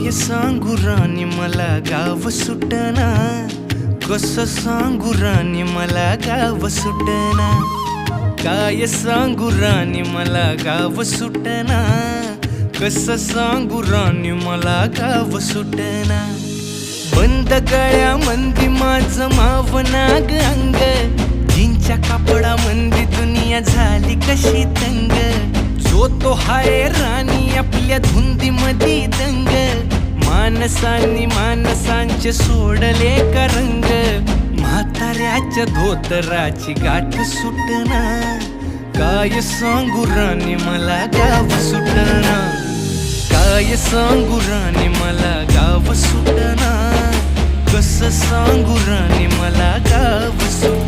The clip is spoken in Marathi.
काय सांगू राणी मला गाव सुटना, कसं सांगू राणी मला गाव सुटना, काय सांगू राणी मला गाव सुटना, कसं सांगू राणी मला गाव सुटना। बंद गळ्यामंदी माझं मावनाग अंग, जीनच्या कापडामंदी दुनिया झाली कशी तंग, जो तो हाय राणी आपल्या धुंदीमधी दंग, माणसांनी माणसांचे सोडले का रंग, म्हाताऱ्याच्या धोतराची गाठ सुटना, काय सांगू राणी मला गाव सुटना, काय सांगू राणी मला गाव सुटना, कसं सांगू राणी मला गाव सुटना।